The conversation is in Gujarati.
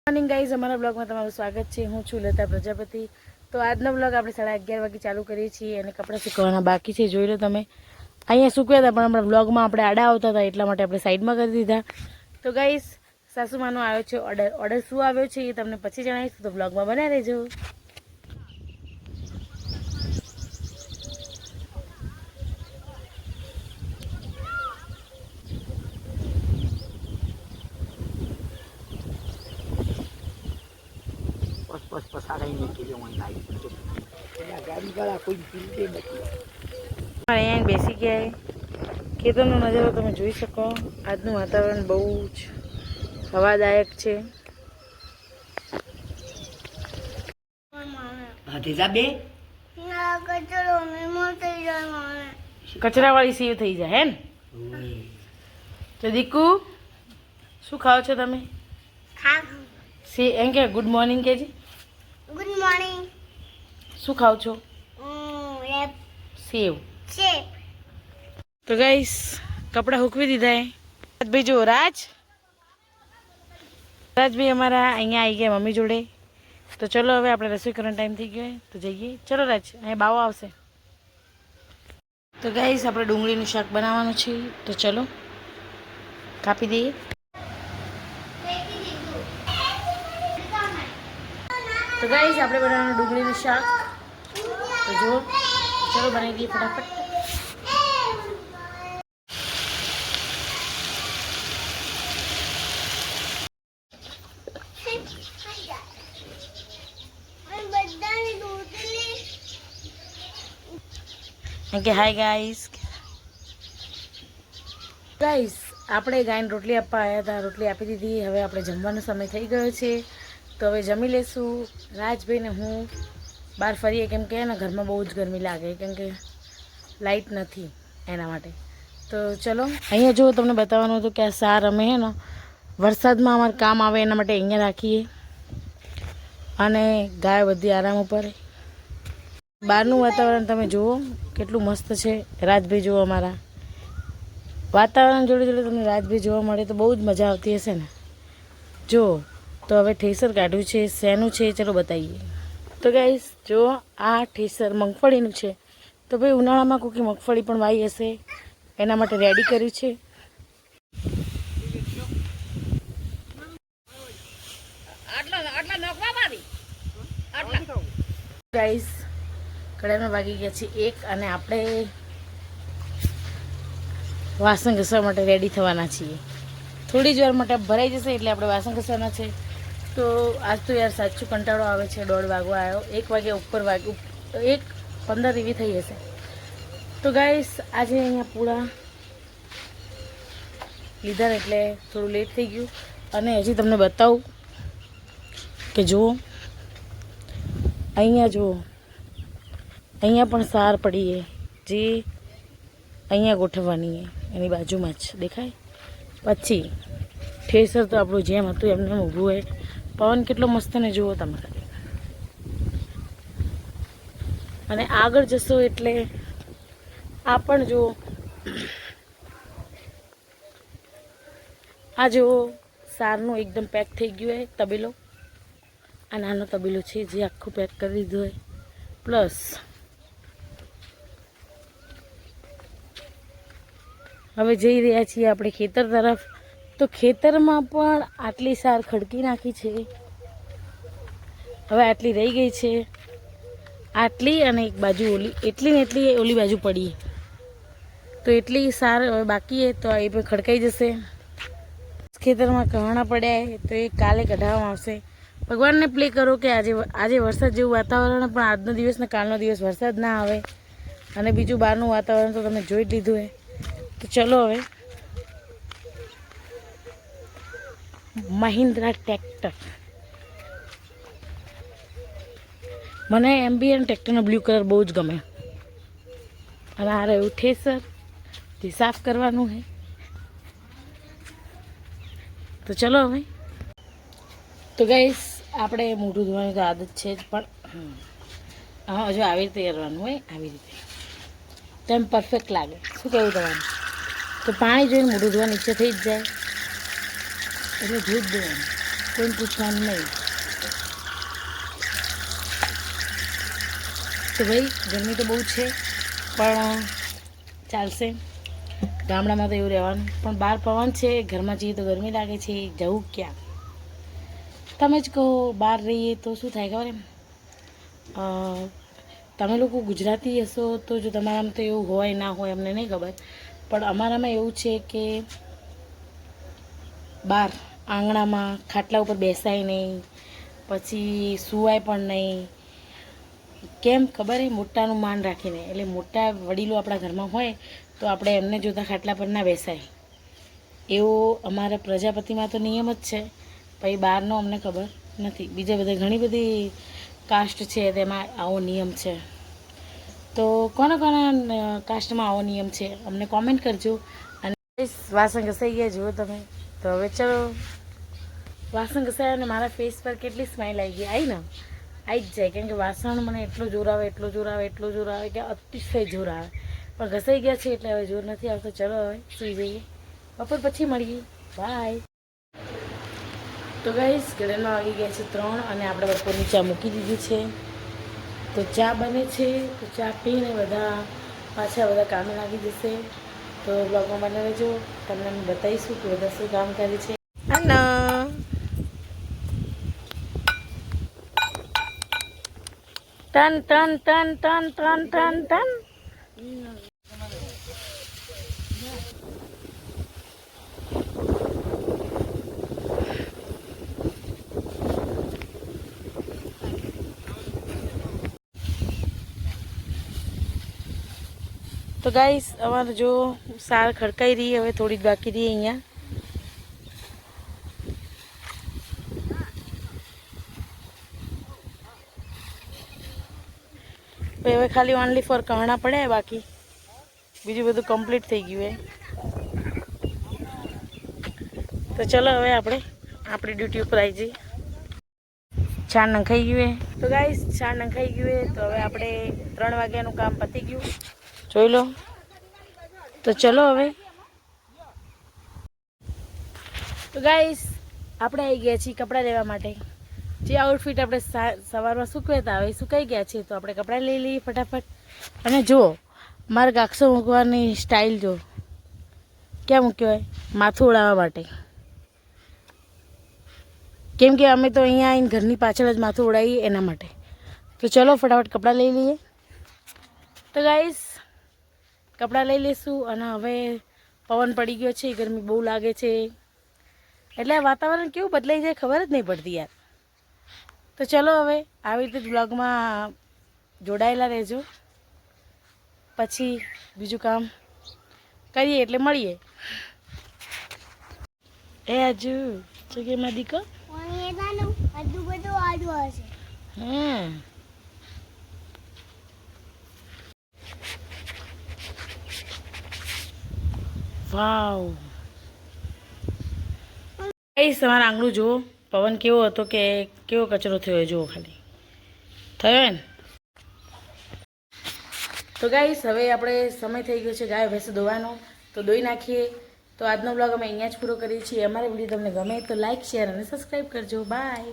મોર્નિંગ ગાઈઝ, અમારા બ્લોગમાં તમારું સ્વાગત છે। હું છું લતા પ્રજાપતિ। તો આજનો બ્લોગ આપણે 11:30 વાગે ચાલુ કરીએ છીએ અને કપડાં સુકવવાના બાકી છે। જોઈ લો તમે, અહીંયા સૂકવ્યા હતા પણ હમણાં બ્લોગમાં આપણે આડા આવતા હતા એટલા માટે આપણે સાઈડમાં કરી દીધા। તો ગાઈઝ, સાસુમાનો આવ્યો છે ઓર્ડર શું આવ્યો છે એ તમને પછી જણાવીશું, તો બ્લોગમાં બનાવી રહેજો। અહીંયા બેસી ગયા ખેતરનો નજારો તમે જોઈ શકો। આજનું વાતાવરણ બહુ જ હવાદાયક છે। કચરાવાળી સીવ થઈ જાય હે ને? તો દીકુ, શું ખાઓ છો તમે? એમ કે good morning KG. Good morning. શું ખાઓ છો? સેવ। તો ગાઈસ, કપડાં હૂકવી દીધા હે। રાજભાઈ જો, રાજભાઈ અમારા અહીંયા આવી ગયા મમ્મી જોડે। તો ચલો હવે આપણે રસોઈ કરવાનો ટાઈમ થઈ ગયો તો જઈએ। ચલો રાજ, અહીંયા બાવો આવશે। તો ગાઈસ, આપણે ડુંગળીનું શાક બનાવવાનું છે, તો ચલો કાપી દઈએ। તો ગાઈસ, આપણે બનાવવાનું ડુંગળીનું શાક, તો જો ચલો બનાવી દઈએ ફટાફટ। કે હાય ગાઈસ, આપણે ગાયને રોટલી આપવા આવ્યા હતા, રોટલી આપી દીધી। હવે આપણે જમવાનો સમય થઈ ગયો છે, તો હવે જમી લેશું। રાજભાઈને હું બહાર ફરીએ, કેમ કે ને ઘરમાં બહુ જ ગરમી લાગે, કેમ કે લાઇટ નથી એના માટે। તો ચલો, અહીંયા જો તમને બતાવવાનું હતું કે આ સાર અમે હે ને વરસાદમાં અમારે કામ આવે એના માટે અહીંયા રાખીએ, અને ગાય બધી આરામ ઉપર। બહારનું વાતાવરણ તમે જુઓ કેટલું મસ્ત છે। રાજભાઈ જુઓ, અમારા વાતાવરણ જોડે જોડે તમને રાજભાઈ જોવા મળે તો બહુ જ મજા આવતી હશે ને। જો તો હવે ઠેસર કાઢ્યું છે, શેનું છે ચલો બતાવીએ। તો ગાઈસ જો, આ ઠેસર મગફળીનું છે। તો ભાઈ ઉનાળામાં કોઈક મગફળી પણ વાવી હશે એના માટે રેડી કર્યું છે। ગાઈસ, કડાઈમાં વાગી ગયા છે 1 અને આપણે વાસણ ઘસવા માટે રેડી થવાના છીએ। થોડી જ વાર માટે ભરાઈ જશે એટલે આપણે વાસણ ઘસવાના છે। તો આજ તો યાર સાચું કંટાળો આવે છે। 1:30 વાગવા આવ્યો, 1 વાગે ઉપર 1:15 એવી થઈ હશે। તો ગાઈસ, આજે અહીંયા પૂળા લીધા એટલે થોડું લેટ થઈ ગયું। અને હજી તમને બતાવું કે જુઓ, અહીંયા જુઓ, અહીંયા પણ સાર પડી છે જે અહીંયા ગોઠવવાની છે, એની બાજુમાં જ દેખાય। પછી ઠેસર તો આપણું જેમ હતું એમને ઊભું હોય। પવન કેટલો મસ્ત ને જુઓ તમે, અને આગળ જશો એટલે આ પણ જુઓ, આ જુઓ સારનું એકદમ પેક થઈ ગયું હોય તબેલો। આ નાનો તબેલો છે જે આખું પેક કરી દીધું હોય। પ્લસ હવે જઈ રહ્યા છીએ આપણે ખેતર તરફ। તો ખેતરમાં પણ આટલી સાર ખડકી નાખી છે। હવે આટલી રહી ગઈ છે, આટલી અને એક બાજુ ઓલી, એટલી ને એટલી ઓલી બાજુ પડી। તો એટલી સાર હવે બાકી છે, તો એ પણ ખડકાઈ જશે। ખેતરમાં કહાણા પડ્યા તો એ કાલે કઢાવવામાં આવશે। ભગવાનને પ્લે કરો કે આજે વરસાદ જેવું વાતાવરણ, પણ આજનો દિવસ ને કાલનો દિવસ વરસાદ ના આવે। અને બીજું બહારનું વાતાવરણ તો તમે જોઈ જ લીધું છે। તો ચલો હવે મહિન્દ્રા ટ્રેક્ટર, મને એમ્બિયન ટ્રેક્ટરનો બ્લુ કલર બહુ જ ગમે। અને આ રહ્યું ઠેસર જે સાફ કરવાનું છે। તો ચલો હવે, તો ગાઈસ આપણે મોઢું ધોવાની તો આદત છે જ, પણ હા હજુ આવી રીતે કરવાનું હોય, આવી રીતે તો એમ પરફેક્ટ લાગે। શું કહેવું તમારું? તો પાણી જોઈને મોઢું ધોવાની ઈચ્છા થઈ જ જાય, એટલે ધોઈ જ દેવાનું। કોઈને પૂછવાનું નહીં. તો ભાઈ ગરમી તો બહુ છે પણ ચાલશે. ગામડામાં તો એવું રહેવાનું, પણ બહાર પવન છે, ઘરમાં જઈએ તો ગરમી લાગે છે. જવું ક્યાં? તમે જ કહો. બહાર રહીએ તો શું થાય ખબર એમ? તમે લોકો ગુજરાતી હશો તો જો તમારામાં તો એવું હોય ના હોય અમને નહીં ખબર, પણ અમારામાં એવું છે કે બહાર આંગણામાં ખાટલા ઉપર બેસાય નહીં, પછી સુવાય પણ નહીં. કેમ ખબર એ? મોટાનું માન રાખીને. એટલે મોટા વડીલો આપણા ઘરમાં હોય તો આપણે એમને જોતાં ખાટલા પર ના બેસાય. એવો અમારા પ્રજાપતિમાં તો નિયમ જ છે. પછી બહારનો અમને ખબર નથી. બીજા બધા ઘણી બધી કાસ્ટ છે તેમાં આવો નિયમ છે. તો કોના કાસ્ટમાં આવો નિયમ છે અમને કોમેન્ટ કરજો. અને વાસણ ઘસાઈ ગયા જુઓ તમે. તો હવે ચલો વાસણ ઘસાયા અને મારા ફેસ પર કેટલી સ્માઇલ આવી ગઈ. આવી જ જાય, કેમ કે વાસણ મને એટલો જોર આવે કે અતિશય જોર આવે. પણ ઘસાઈ ગયા છે એટલે હવે જોર નથી આવતો. ચલો હવે સુઈ જઈએ. બપોર પછી મળીએ. બાય. તો ગાઈસ ઘડીમાં વાગી ગયા છે 3 અને આપણે બપોરની ચા મૂકી દીધી છે. તો ચા બને છે, તો ચા પીને પાછા બધા કામે લાગી જશે. તો બ્લોગમાં બને રહેજો. તમને અમે બતાવીશું કે બધા શું કામ કરે છે. અને ton ton ton ton ton ton ton. તો ગાઈસ અમારે જો સાર ખડકાઈ રહી, હવે થોડી જ બાકી રહી અહીંયા. હવે ખાલી ઓનલી ફોર કહણા પડ્યા, બાકી બીજું બધું કમ્પ્લીટ થઈ ગયું. તો ચલો હવે આપણે આપણી ડ્યુટી ઉપર આવી જઈએ. છાણ નંખાઈ ગયું. તો ગાઈસ છાણ નંખાઈ ગયું. તો હવે આપણે 3 વાગ્યાનું કામ પતી ગયું, જોઈ લો. તો ચલો હવે. તો ગાઈસ આપણે આવી ગયા છીએ કપડાં લેવા માટે. જે આઉટફિટ આપણે સવારમાં સૂકવ્યા હતા હવે સુકાઈ ગયા છે, તો આપણે કપડાં લઈ લઈએ ફટાફટ. અને જુઓ મારે ગાક્ષો મૂકવાની સ્ટાઇલ જો ક્યાં મૂક્યો હોય, માથું ઉડાવવા માટે. કેમ કે અમે તો અહીંયા આવીને ઘરની પાછળ જ માથું ઉડાવીએ એના માટે. તો ચલો ફટાફટ કપડાં લઈ લઈએ. તો ગાઈસ કપડાં લઈ લઈશું. અને હવે પવન પડી ગયો છે, ગરમી બહુ લાગે છે, એટલે વાતાવરણ કેવું બદલાઈ જાય ખબર જ નહીં પડતી યાર. તો ચલો હવે આવી રીતે જ બ્લોગમાં જોડાયેલા રહેજો. પછી બીજું કામ કરીએ એટલે મળીએ. આજુ જગ્યામાં દીકો વાવ. તમારા આંગળું જુઓ, પવન કેવો હતો કે કેવો કચરો થયો જુઓ, ખાલી થયો ને. તો ગાઈસ હવે આપણે સમય થઈ ગયો છે ગાય ભેંસો ધોવાનો, તો ધોઈ નાખીએ. તો આજનો બ્લોગ અમે અહીંયા જ પૂરો કરીએ છીએ. અમારો વિડીયો તમને ગમે તો લાઈક, શેર અને સબસ્ક્રાઈબ કરજો. બાય.